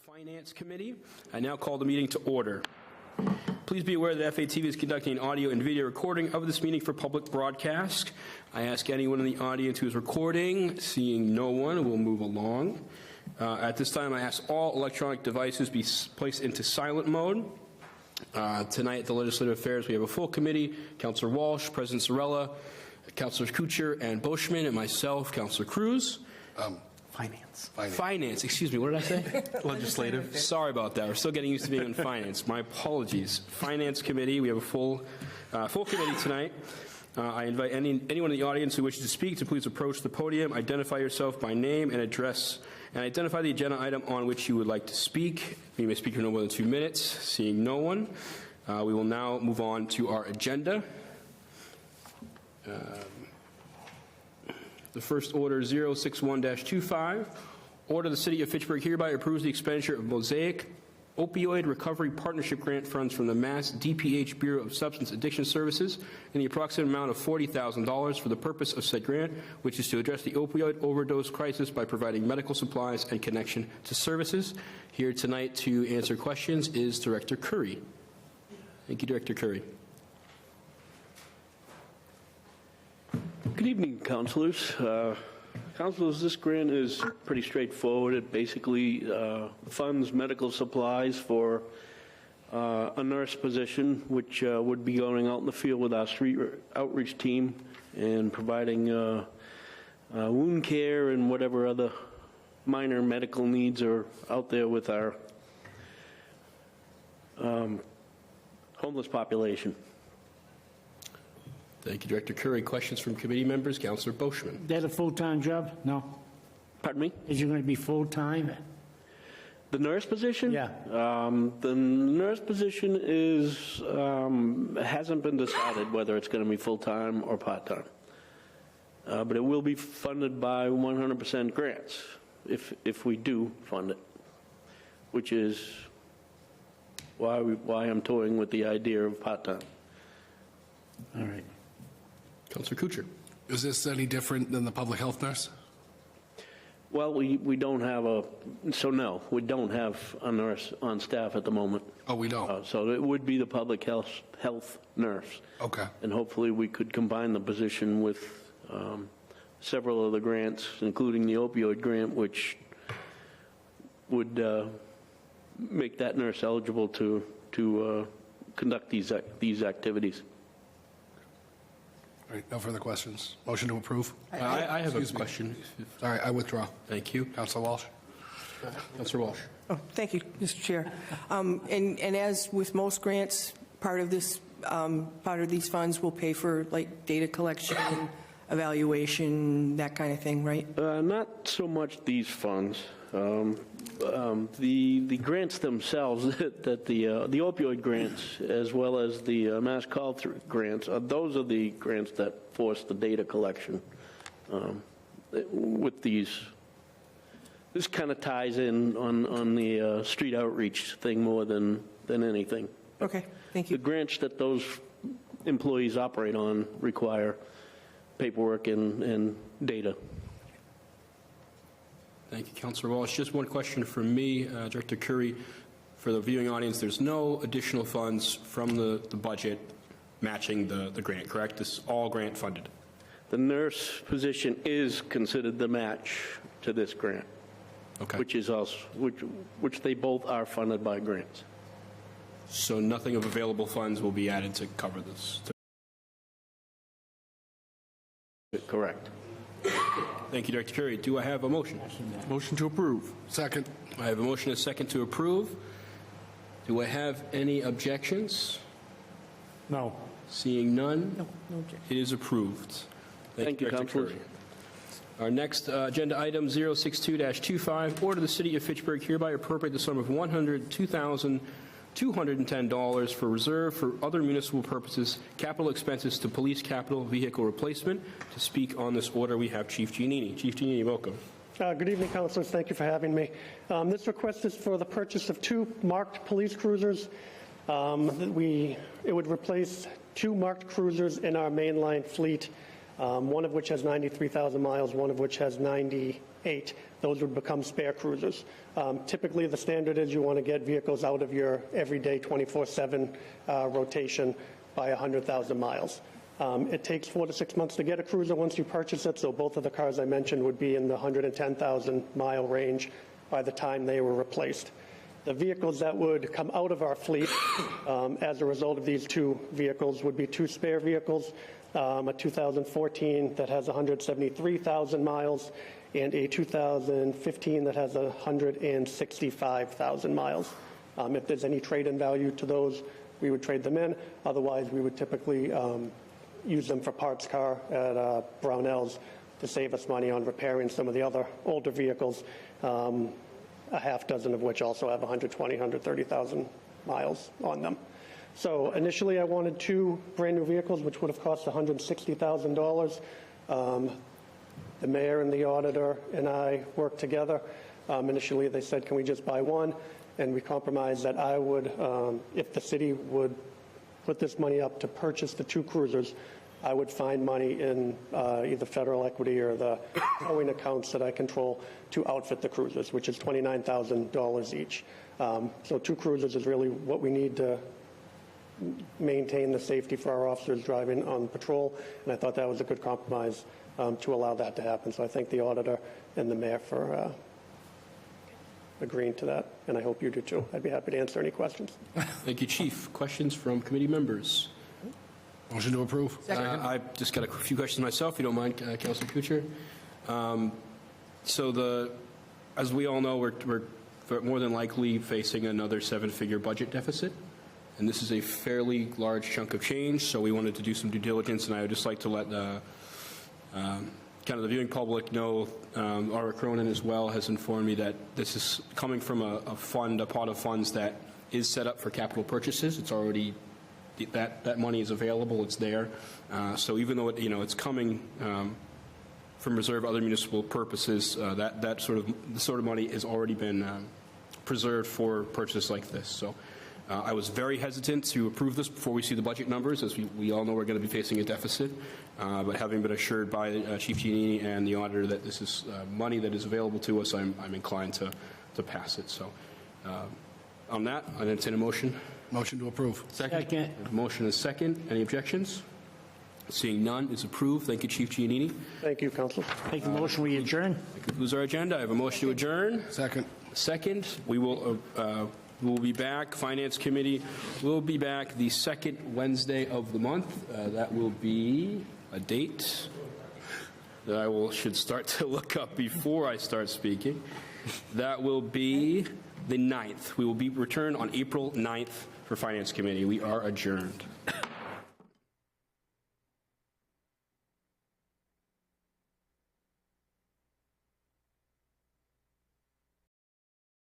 Finance Committee. I now call the meeting to order. Please be aware that FATV is conducting an audio and video recording of this meeting for public broadcast. I ask anyone in the audience who is recording. Seeing no one, we'll move along. At this time, I ask all electronic devices be placed into silent mode. Tonight at the Legislative Affairs, we have a full committee. Councillor Walsh, President Zarella, Councillors Kuchar and Boschman, and myself, Councillor Cruz. Finance, excuse me, what did I say? Legislative. Sorry about that. We're still getting used to being in finance. My apologies. Finance Committee, we have a full committee tonight. I invite anyone in the audience who wishes to speak to please approach the podium, identify yourself by name and address, and identify the agenda item on which you would like to speak. You may speak for no more than 2 minutes. Seeing no one, we will now move on to our agenda. The first order, 061-25. Order the City of Fitchburg hereby approves the expenditure of Mosaic Opioid Recovery Partnership Grant funds from the Mass DPH Bureau of Substance Addiction Services in the approximate amount of $40,000 for the purpose of said grant, which is to address the opioid overdose crisis by providing medical supplies and connection to services. Here tonight to answer questions is Director Curry. Thank you, Director Curry. Good evening, councilors. Councilors, this grant is pretty straightforward. It basically funds medical supplies for a nurse position, which would be going out in the field with our street outreach team and providing wound care and whatever other minor medical needs are out there with our homeless population. Thank you, Director Curry. Questions from committee members? Councillor Boschman. That's a full-time job? No. Pardon me? Is it going to be full-time? The nurse position? Yeah. The nurse position is hasn't been decided whether it's going to be full-time or part-time. But it will be funded by 100% grants if we do fund it, which is why I'm toying with the idea of part-time. All right. Councillor Kuchar. Is this any different than the public health nurse? Well, we don't have we don't have a nurse on staff at the moment. Oh, we don't? So it would be the public health nurse. Okay. And hopefully we could combine the position with several of the grants, including the opioid grant, which would make that nurse eligible to conduct these activities. All right, no further questions. Motion to approve? I have a question. All right, I withdraw. Thank you. Councilor Walsh? Councillor Walsh. Oh, thank you, Mr. Chair. And as with most grants, part of these funds will pay for like data collection, evaluation, that kind of thing, right? Not so much these funds. The grants themselves, that the opioid grants, as well as the mass call-through grants, those are the grants that force the data collection. With these, this kind of ties in on the street outreach thing more than anything. Okay, thank you. The grants that those employees operate on require paperwork and data. Thank you, Councillor Walsh. Just one question from me, Director Curry. For the viewing audience, there's no additional funds from the budget matching the grant, correct? This is all grant funded. The nurse position is considered the match to this grant, Okay. which is also which they both are funded by grants. So nothing of available funds will be added to cover this. Correct. Thank you, Director Curry. Do I have a motion? Motion to approve. Second. I have a motion and a second to approve. Do I have any objections? No. Seeing none, No objection. it is approved. Thank you, Director Councilors. Curry. Our next agenda item, 062-25, order the City of Fitchburg hereby appropriate the sum of $102,210 for reserve for other municipal purposes, capital expenses to police capital vehicle replacement. To speak on this order, we have Chief Giannini. Chief Giannini, welcome. Good evening, councilors. Thank you for having me. This request is for the purchase of 2 marked police cruisers. It would replace 2 marked cruisers in our mainline fleet. one of which has 93,000 miles, one of which has 98. Those would become spare cruisers. Typically, the standard is you want to get vehicles out of your everyday 24/7 rotation by 100,000 miles. It takes 4 to 6 months to get a cruiser once you purchase it, so both of the cars I mentioned would be in the 110,000 mile range by the time they were replaced. The vehicles that would come out of our fleet as a result of these two vehicles would be two spare vehicles, a 2014 that has 173,000 miles and a 2015 that has 165,000 miles. If there's any trade-in value to those, we would trade them in. Otherwise, we would typically use them for parts car at Brownells to save us money on repairing some of the other older vehicles, a half dozen of which also have 120, 130,000 miles on them. So initially I wanted two brand new vehicles, which would have cost $160,000. The mayor and the auditor and I worked together. Initially they said, can we just buy one? And we compromised that I would, if the city would put this money up to purchase the two cruisers, I would find money in either federal equity or the towing accounts that I control to outfit the cruisers, which is $29,000 each. So two cruisers is really what we need to maintain the safety for our officers driving on patrol, and I thought that was a good compromise to allow that to happen. So I thank the auditor and the mayor for agreeing to that, and I hope you do too. I'd be happy to answer any questions. Thank you, Chief. Questions from committee members? Motion to approve. I've just got a few questions myself, if you don't mind, Councilor Kuchar. As we all know, we're more than likely facing another seven-figure budget deficit, and this is a fairly large chunk of change, so we wanted to do some due diligence, and I would just like to let kind of the viewing public know, Ara Cronin as well has informed me that this is coming from a pot of funds that is set up for capital purchases. It's already that money is available. It's there. So even though it's coming from reserve other municipal purposes, the sort of money has already been preserved for purchases like this. So I was very hesitant to approve this before we see the budget numbers, as we all know we're going to be facing a deficit. But having been assured by Chief Giannini and the auditor that this is money that is available to us, I'm inclined to pass it. So on that, I entertain a motion. Motion to approve. Second. Motion is second. Any objections? Seeing none, is approved. Thank you, Chief Giannini. Thank you, Council. Make a motion, we adjourn. That concludes our agenda. I have a motion to adjourn. Second. Second, we will be back. Finance Committee will be back the second Wednesday of the month. That will be a date that I should start to look up before I start speaking. That will be the 9th. We will be returned on April 9th for Finance Committee. We are adjourned.